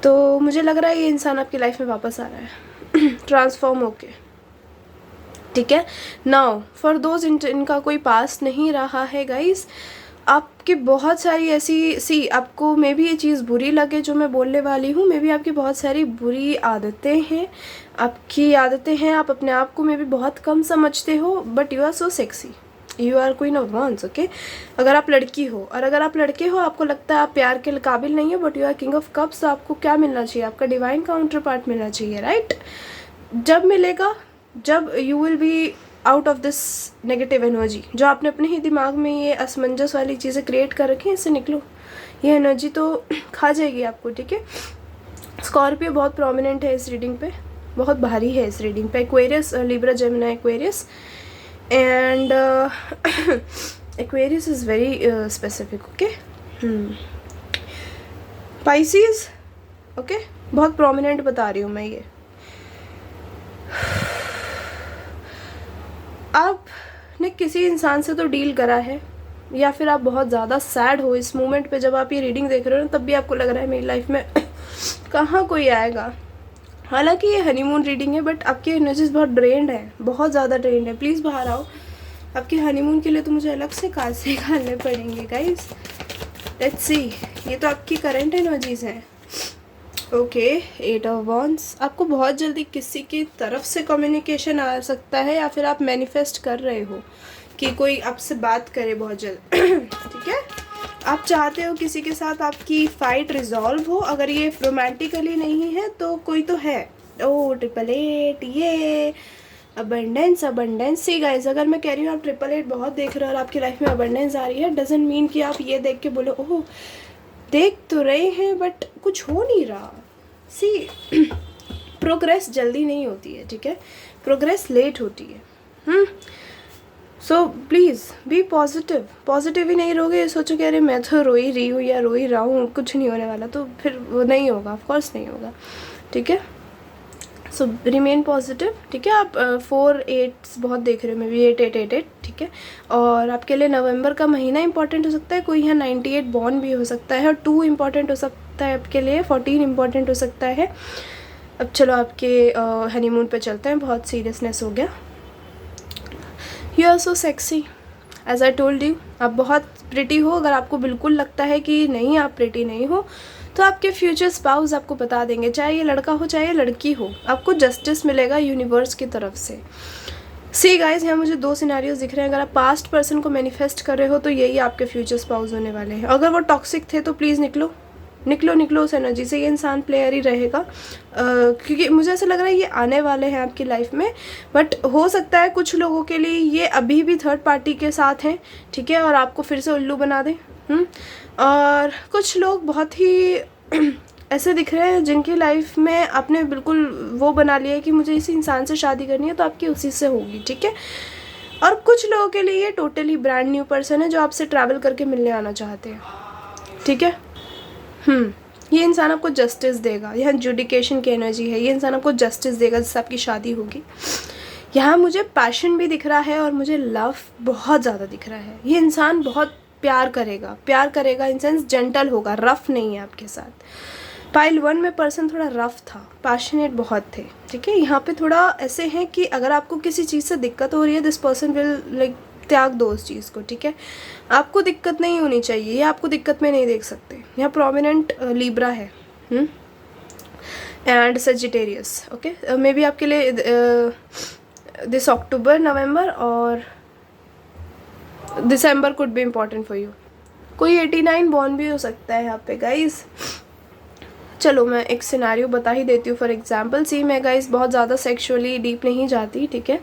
तो मुझे लग रहा है ये इंसान आपकी लाइफ में वापस आ रहा है ट्रांसफॉर्म होके, ठीक है। नाउ फॉर दोज इनका कोई पास्ट नहीं रहा है गाइस, आपकी बहुत सारी ऐसी आपको मे बी ये चीज़ बुरी लगे जो मैं बोलने वाली हूँ, मे बी आपकी बहुत सारी बुरी आदतें हैं, आप अपने आप को मे बी बहुत कम समझते हो, but you are so sexy, you are queen of wands, okay. अगर आप लड़की हो, और अगर आप लड़के हो आपको लगता है आप प्यार के काबिल नहीं हो, but you are king of cups, तो आपको क्या मिलना चाहिए? आपका डिवाइन काउंटर पार्ट मिलना चाहिए, राइट। जब मिलेगा, जब you will be out of this negative energy, जो आपने अपने ही दिमाग में ये असमंजस वाली चीज़ें क्रिएट कर रखी हैं, इससे निकलो। ये एनर्जी तो खा जाएगी आपको, ठीक है। स्कॉर्पियो बहुत प्रोमिनेंट है इस रीडिंग पे, बहुत भारी है इस रीडिंग पे। Aquarius, Libra, Gemini, Aquarius, and Aquarius is very specific, okay. Pisces, okay, बहुत प्रोमिनेंट बता रही हूँ मैं ये। आपने किसी इंसान से तो डील करा है, या फिर आप बहुत ज़्यादा सैड हो इस मोमेंट पे, जब आप ये रीडिंग देख रहे हो तब भी आपको लग रहा है मेरी लाइफ में कहाँ कोई आएगा। हालांकि ये हनीमून रीडिंग है, बट आपकी एनर्जीज बहुत ड्रेन्ड है, बहुत ज़्यादा ड्रेन्ड है। प्लीज़ बाहर आओ, आपके हनीमून के लिए तो मुझे अलग से कार्ड निकालने पड़ेंगे गाइस। लेट्स सी, ये तो आपकी करंट एनर्जीज हैं, ओके। 8 ऑफ वॉन्ड्स, आपको बहुत जल्दी किसी की तरफ से कम्युनिकेशन आ सकता है, या फिर आप मैनिफेस्ट कर रहे हो कि कोई आपसे बात करे बहुत जल्द ठीक है। आप चाहते हो किसी के साथ आपकी फ़ाइट रिजॉल्व हो, अगर ये रोमांटिकली नहीं है तो कोई तो है। ओ 888, ये अबंडेंस सी गाइस, अगर मैं कह रही हूँ आप 888 बहुत देख रहे हो और आपकी लाइफ में अबंडेंस आ रही है, डजंट मीन कि आप ये देख के बोलो ओह देख तो रहे हैं बट कुछ हो नहीं रहा। सी प्रोग्रेस जल्दी नहीं होती है, ठीक है, प्रोग्रेस लेट होती है। सो प्लीज़ बी पॉजिटिव ही नहीं रहोगे, ये सोचो कि अरे मैं तो रो ही रही हूँ या रो ही रहा हूँ, कुछ नहीं होने वाला, तो फिर वो नहीं होगा, ऑफकोर्स नहीं होगा, ठीक है। सो रिमेन पॉजिटिव, ठीक है। आप 4 8 बहुत देख रहे हो, मे बी 8888, ठीक है। और आपके लिए नवंबर का महीना इंपॉर्टेंट हो सकता है, कोई यहाँ 98 बॉर्न भी हो सकता है, और 2 इम्पॉर्टेंट हो सकता है आपके लिए, 14 इम्पॉर्टेंट हो सकता है। अब चलो आपके हनीमून पे चलते हैं, बहुत सीरियसनेस हो गया। You are so sexy, as I told you, आप बहुत प्रिटी हो। अगर आपको बिल्कुल लगता है कि नहीं आप प्रिटी नहीं हो, तो आपके फ्यूचर स्पाउस आपको बता देंगे, चाहे ये लड़का हो चाहे ये लड़की हो, आपको जस्टिस मिलेगा यूनिवर्स की तरफ से। सी गाइस, यहाँ मुझे 2 सिनेरियोज दिख रहे हैं। अगर आप पास्ट पर्सन को मैनिफेस्ट कर रहे हो तो यही आपके फ्यूचर स्पाउस होने वाले हैं। अगर वो टॉक्सिक थे तो प्लीज़ निकलो उस एनर्जी से। ये इंसान प्लेयर ही रहेगा, क्योंकि मुझे ऐसा लग रहा है ये आने वाले हैं आपकी लाइफ में, बट हो सकता है कुछ लोगों के लिए ये अभी भी थर्ड पार्टी के साथ हैं, ठीक है, और आपको फिर से उल्लू बना दें। और कुछ लोग बहुत ही ऐसे दिख रहे हैं जिनकी लाइफ में आपने बिल्कुल वो बना लिया है कि मुझे इसी इंसान से शादी करनी है, तो आपकी उसी से होगी, ठीक है। और कुछ लोगों के लिए ये टोटली ब्रांड न्यू पर्सन है जो आपसे ट्रैवल करके मिलने आना चाहते हैं, ठीक है। ये इंसान आपको जस्टिस देगा, यहाँ जुडिकेशन की एनर्जी है, ये इंसान आपको जस्टिस देगा जिससे आपकी शादी होगी। यहाँ मुझे पैशन भी दिख रहा है और मुझे लव बहुत ज़्यादा दिख रहा है। ये इंसान बहुत प्यार करेगा इन सेंस जेंटल होगा, रफ नहीं है आपके साथ। पाइल 1 में पर्सन थोड़ा रफ था, पैशनेट बहुत थे, ठीक है। यहाँ पे थोड़ा ऐसे हैं कि अगर आपको किसी चीज़ से दिक्कत हो रही है, दिस पर्सन विल लाइक त्याग दो उस चीज़ को, ठीक है। आपको दिक्कत नहीं होनी चाहिए, ये आपको दिक्कत में नहीं देख सकते। यहाँ प्रोमिनेंट लिब्रा है, and Sagittarius. Okay, maybe आपके लिए दिस अक्टूबर, नवंबर और December could be important for you. कोई 89 बॉर्न भी हो सकता है यहाँ पे गाइस। चलो मैं एक सिनेरियो बता ही देती हूँ। फॉर एग्जांपल सी, मैं गाइस बहुत ज़्यादा सेक्सुअली डीप नहीं जाती, ठीक है,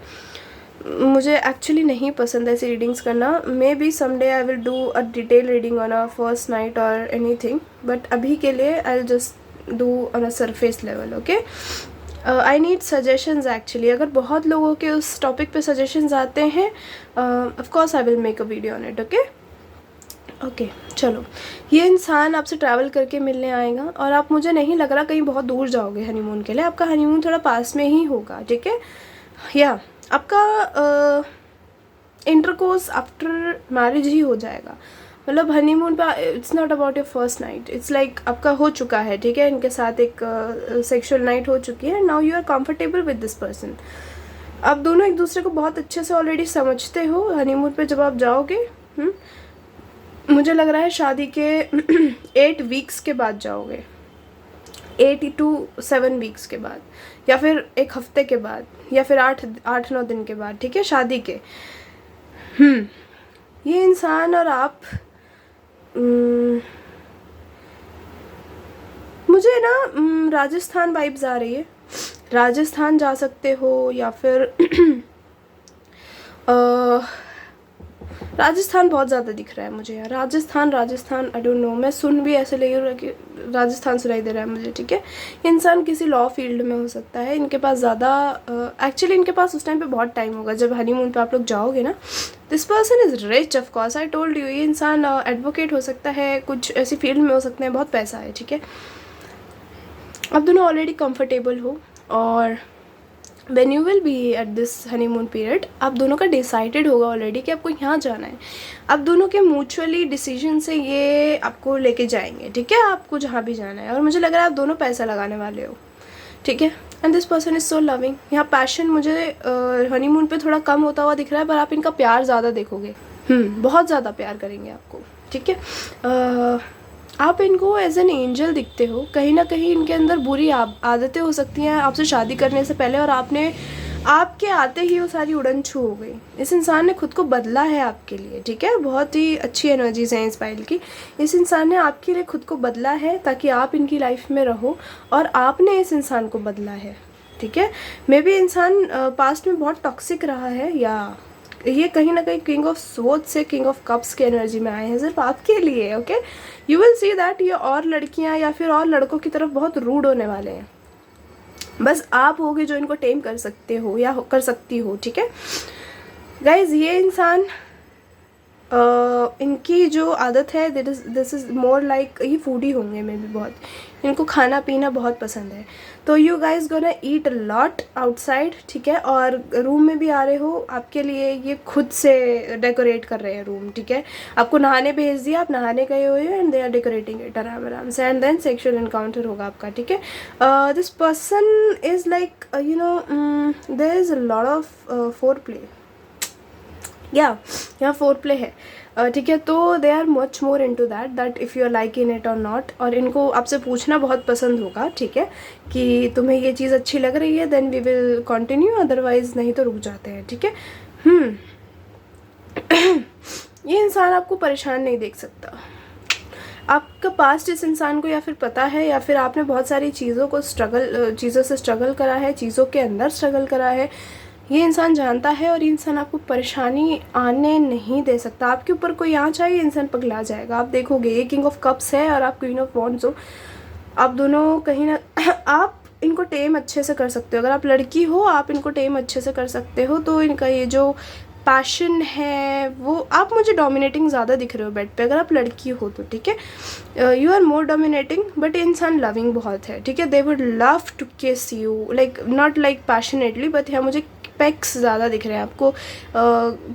मुझे एक्चुअली नहीं पसंद ऐसी रीडिंग्स करना। May be someday I will do a detail reading on a first night और एनीथिंग, बट अभी के लिए I will just do on a surface level. Okay, I need suggestions actually. अगर बहुत लोगों के उस टॉपिक पे सजेशंस आते हैं, of course I will make a video on it. Okay, चलो, ये इंसान आपसे ट्रैवल करके मिलने आएगा और आप, मुझे नहीं लग रहा कहीं बहुत दूर जाओगे हनीमून के लिए। आपका हनीमून थोड़ा पास में ही होगा, ठीक है। या आपका इंटरकोर्स आफ्टर मैरिज ही हो जाएगा। मतलब हनीमून पे it's not about your first night, it's like आपका हो चुका है, ठीक है, इनके साथ एक सेक्सुअल नाइट हो चुकी है। Now you are comfortable with this person. आप दोनों एक दूसरे को बहुत अच्छे से ऑलरेडी समझते हो। हनीमून पे जब आप जाओगे, मुझे लग रहा है शादी के 8 वीक्स के बाद जाओगे, 8 to 7 वीक्स के बाद, या फिर एक हफ्ते के बाद, या फिर 8-9 दिन के बाद, ठीक है, शादी के। ये इंसान और आप, मुझे ना राजस्थान वाइब्स आ रही है। राजस्थान जा सकते हो, या फिर राजस्थान बहुत ज़्यादा दिख रहा है मुझे यार। राजस्थान आई डोंट नो, मैं सुन भी ऐसे ले रही हूँ कि राजस्थान सुनाई दे रहा है मुझे, ठीक है। इंसान किसी लॉ फील्ड में हो सकता है। इनके पास ज़्यादा एक्चुअली इनके पास उस टाइम पे बहुत टाइम होगा जब हनीमून पे आप लोग जाओगे ना। This person is rich, of course, I told you. ये इंसान एडवोकेट हो सकता है, कुछ ऐसी फील्ड में हो सकते हैं, बहुत पैसा है, ठीक है। आप दोनों ऑलरेडी कंफर्टेबल हो, और when you will B at this honeymoon period, आप दोनों का डिसाइडेड होगा ऑलरेडी कि आपको यहाँ जाना है। आप दोनों के म्यूचुअली डिसीजन से ये आपको लेके जाएंगे, ठीक है, आपको जहाँ भी जाना है। और मुझे लग रहा है आप दोनों पैसा लगाने वाले हो, ठीक है। And this person is so loving. यहाँ पैशन मुझे हनीमून पे थोड़ा कम होता हुआ दिख रहा है, पर आप इनका प्यार ज़्यादा देखोगे। बहुत ज़्यादा प्यार करेंगे आपको, ठीक है। आप इनको एज एन एंजल दिखते हो। कहीं ना कहीं इनके अंदर बुरी आदतें हो सकती हैं आपसे शादी करने से पहले, और आपके आते ही वो सारी उड़न छू हो गई। इस इंसान ने खुद को बदला है आपके लिए, ठीक है। बहुत ही अच्छी एनर्जीज हैं इस फाइल की। इस इंसान ने आपके लिए खुद को बदला है ताकि आप इनकी लाइफ में रहो, और आपने इस इंसान को बदला है, ठीक है। मे बी इंसान पास्ट में बहुत टॉक्सिक रहा है, या ये कहीं ना कहीं किंग ऑफ स्वॉर्ड्स से किंग ऑफ कप्स की एनर्जी में आए हैं सिर्फ आपके लिए। Okay, you will see that ये और लड़कियां या फिर और लड़कों की तरफ बहुत रूड होने वाले हैं। बस आप होगे जो इनको टेम कर सकते हो या कर सकती हो, ठीक है गाइज। ये इंसान इनकी जो आदत है, दिस इज़ मोर लाइक, ये फूडी होंगे मे भी बहुत, इनको खाना पीना बहुत पसंद है। तो you guys gonna eat a lot outside, ठीक है। और रूम में भी आ रहे हो, आपके लिए ये खुद से डेकोरेट कर रहे हैं रूम, ठीक है। आपको नहाने भेज दिया, आप नहाने गए हुए हो, and they are decorating it आराम से, एंड देन सेक्शुअल इनकाउंटर होगा आपका, ठीक है। This person is like, you know, there is a lot of foreplay, यहाँ फोर प्ले है, ठीक है। तो they are much more into that if you are like in it और नॉट। और इनको आपसे पूछना बहुत पसंद होगा, ठीक है, कि तुम्हें ये चीज़ अच्छी लग रही है, then we will continue, otherwise नहीं तो रुक जाते हैं, ठीक है। ये इंसान आपको परेशान नहीं देख सकता। आपका पास्ट इस इंसान को या फिर पता है, या फिर आपने बहुत सारी चीज़ों से स्ट्रगल करा है, चीज़ों के अंदर स्ट्रगल करा है। ये इंसान जानता है, और ये इंसान आपको परेशानी आने नहीं दे सकता। आपके ऊपर कोई आँच आए, ये इंसान पगला जाएगा, आप देखोगे। ये किंग ऑफ कप्स है और आप क्वीन ऑफ वॉन्ड्स हो। आप दोनों कहीं ना आप इनको टेम अच्छे से कर सकते हो। अगर आप लड़की हो, आप इनको टेम अच्छे से कर सकते हो। तो इनका ये जो पैशन है वो, आप मुझे डोमिनेटिंग ज़्यादा दिख रहे हो बेड पे, अगर आप लड़की हो तो, ठीक है। You are more dominating, but इंसान लविंग बहुत है, ठीक है। They would love to kiss you, like not like passionately, but यहाँ मुझे पेक्स ज़्यादा दिख रहे हैं आपको।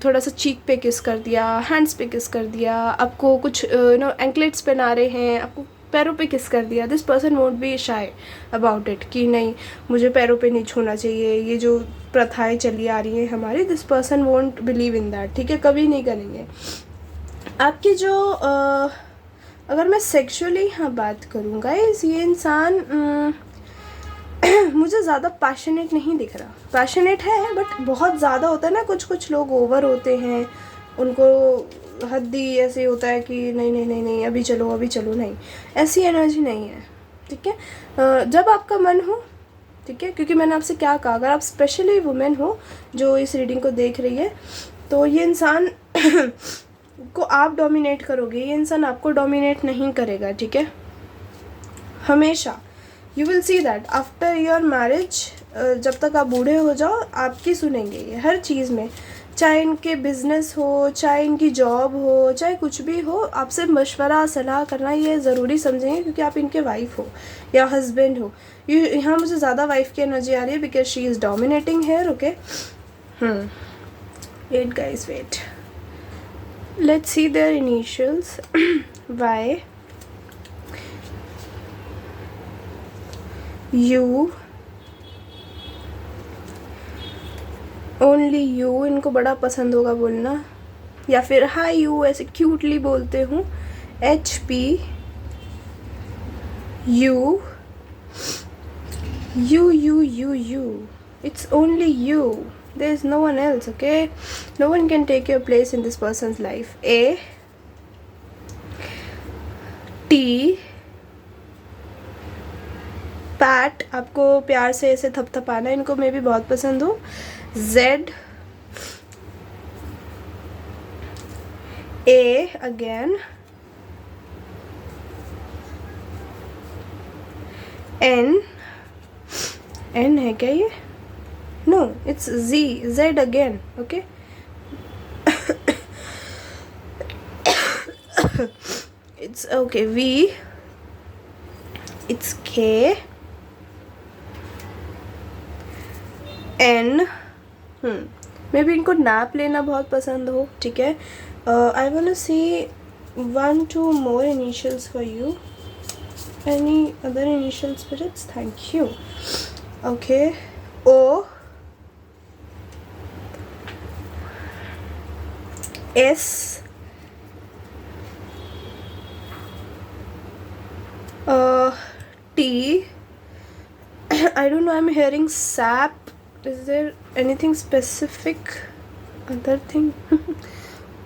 थोड़ा सा चीक पे किस कर दिया, हैंड्स पे किस कर दिया, आपको कुछ एंकलेट्स पहना रहे हैं, आपको पैरों पे किस कर दिया। This person won't be shy about it, कि नहीं मुझे पैरों पे नहीं छूना चाहिए, ये जो प्रथाएं चली आ रही हैं हमारी, this person won't believe in that, ठीक है, कभी नहीं करेंगे। आपकी जो अगर मैं सेक्सुअली बात करूँ गाइस, ये इंसान मुझे ज़्यादा पैशनेट नहीं दिख रहा। पैशनेट है बट बहुत ज़्यादा होता है ना, कुछ कुछ लोग ओवर होते हैं, उनको हद्दी ऐसे होता है कि नहीं नहीं नहीं नहीं अभी चलो अभी चलो, नहीं ऐसी एनर्जी नहीं है, ठीक है। जब आपका मन हो, ठीक है, क्योंकि मैंने आपसे क्या कहा, अगर आप स्पेशली वुमेन हो जो इस रीडिंग को देख रही है, तो ये इंसान को आप डोमिनेट करोगे, ये इंसान आपको डोमिनेट नहीं करेगा, ठीक है। हमेशा you will see that after your marriage, जब तक आप बूढ़े हो जाओ आपकी सुनेंगे ये हर चीज़ में, चाहे इनके बिजनेस हो, चाहे इनकी जॉब हो, चाहे कुछ भी हो, आपसे मशवरा सलाह करना ये ज़रूरी समझेंगे, क्योंकि आप इनके वाइफ हो या हस्बैंड हो। यहाँ मुझे ज़्यादा वाइफ की एनर्जी आ रही है because she is dominating here, okay. Wait guys, wait, let's see their initials. Why you, only you इनको बड़ा पसंद होगा बोलना, या फिर हाई यू ऐसे क्यूटली बोलते हूँ। HP you you you you you, it's only you, there is no one else, okay, no one can take your place in this person's life. A T PAT, आपको प्यार से ऐसे थपथपाना इनको मैं भी बहुत पसंद हूँ। Z A अगेन, N है क्या ये? No, it's Z again, okay. It's okay, V, it's K, N, maybe इनको नैप लेना बहुत पसंद हो, ठीक है। I want to see 1-2 more initials for you. Any other initial spirits? Thank you. Okay. O S T. I don't know, I'm hearing sap. Is there anything specific? Other thing?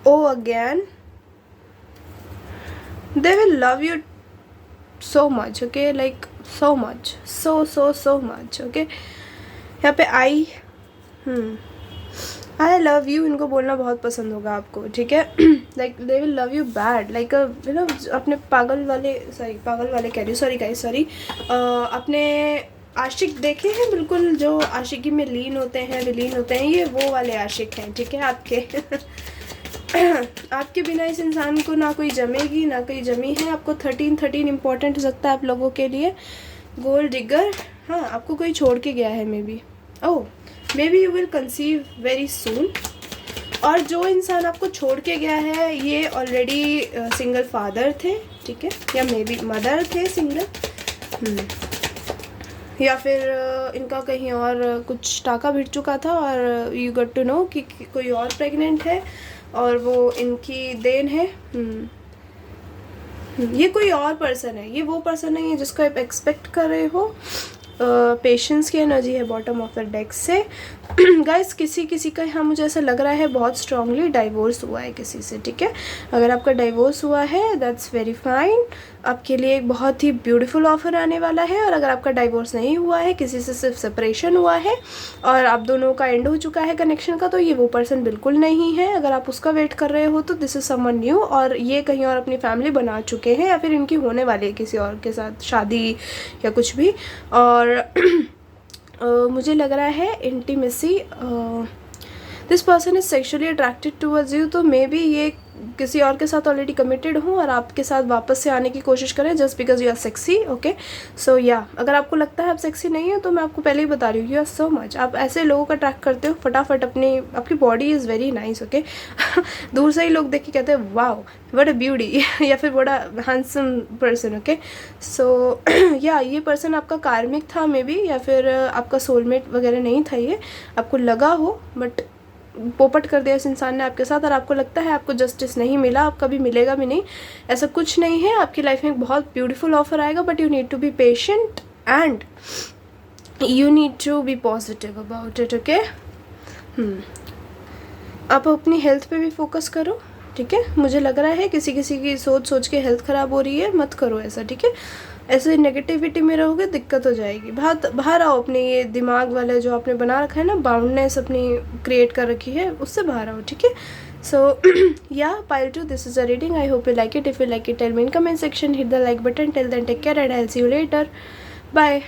O again. They will love you so much, okay, like so much, so much, okay। यहाँ पे I love you इनको बोलना बहुत पसंद होगा आपको, ठीक है। like they will love you bad, like you know, अपने पागल वाले कह रही हूँ, सॉरी गाइस, सॉरी, अपने आशिक देखे हैं बिल्कुल, जो आशिकी में लीन होते हैं, विलीन होते हैं, ये वो वाले आशिक हैं, ठीक है आपके। आपके बिना इस इंसान को ना कोई जमेगी ना कोई जमी है। आपको 13 इम्पोर्टेंट हो सकता है आप लोगों के लिए। गोल्ड डिगर, हाँ आपको कोई छोड़ के गया है may be, oh may be you will conceive very soon. और जो इंसान आपको छोड़ के गया है ये ऑलरेडी सिंगल फादर थे, ठीक है, या मे बी मदर थे सिंगल, या फिर इनका कहीं और कुछ टाका भिड़ चुका था और यू गॉट टू नो कि कोई और प्रेग्नेंट है और वो इनकी देन है। ये कोई और पर्सन है, ये वो पर्सन नहीं है जिसको आप एक्सपेक्ट कर रहे हो। पेशेंस की एनर्जी है बॉटम ऑफ द डेक से। गाइस किसी का यहाँ मुझे ऐसा लग रहा है बहुत स्ट्रांगली डाइवोर्स हुआ है किसी से, ठीक है। अगर आपका डाइवोर्स हुआ है दैट्स वेरी फाइन, आपके लिए एक बहुत ही ब्यूटीफुल ऑफर आने वाला है। और अगर आपका डाइवोर्स नहीं हुआ है, किसी से सिर्फ सेपरेशन हुआ है और आप दोनों का एंड हो चुका है कनेक्शन का, तो ये वो पर्सन बिल्कुल नहीं है। अगर आप उसका वेट कर रहे हो तो दिस इज़ समवन न्यू, और ये कहीं और अपनी फैमिली बना चुके हैं या फिर इनकी होने वाली है किसी और के साथ शादी या कुछ भी। और मुझे लग रहा है intimacy, this person is sexually attracted towards you. तो मे बी ये किसी और के साथ ऑलरेडी कमिटेड हूँ और आपके साथ वापस से आने की कोशिश करें just because you are sexy, okay. So या अगर आपको लगता है आप सेक्सी नहीं हो तो मैं आपको पहले ही बता रही हूँ यू आर सो मच, आप ऐसे लोगों का ट्रैक करते हो फटाफट। आपकी body is very nice, okay. दूर से ही लोग देख के कहते हैं वाओ व्हाट अ ब्यूटी या फिर बड़ा हैंडसम पर्सन, ओके। सो या ये पर्सन आपका कार्मिक था मे बी, या फिर आपका सोलमेट वगैरह नहीं था, ये आपको लगा हो बट पोपट कर दिया इस इंसान ने आपके साथ और आपको लगता है आपको जस्टिस नहीं मिला, आप कभी मिलेगा भी नहीं। ऐसा कुछ नहीं है, आपकी लाइफ में एक बहुत ब्यूटीफुल ऑफर आएगा but you need to be patient and you need to be positive about it, okay. आप अपनी हेल्थ पे भी फोकस करो, ठीक है। मुझे लग रहा है किसी किसी की सोच सोच के हेल्थ ख़राब हो रही है, मत करो ऐसा, ठीक है। ऐसे नेगेटिविटी में रहोगे दिक्कत हो जाएगी। बाहर आओ अपने ये दिमाग वाला जो आपने बना रखा है ना, बाउंडनेस अपनी क्रिएट कर रखी है, उससे बाहर आओ, ठीक है। So yeah, pile 2, this is a reading. I hope you like it. If you like it, tell me in comment section, hit the like button. Till then, take care and I'll see you later. Bye.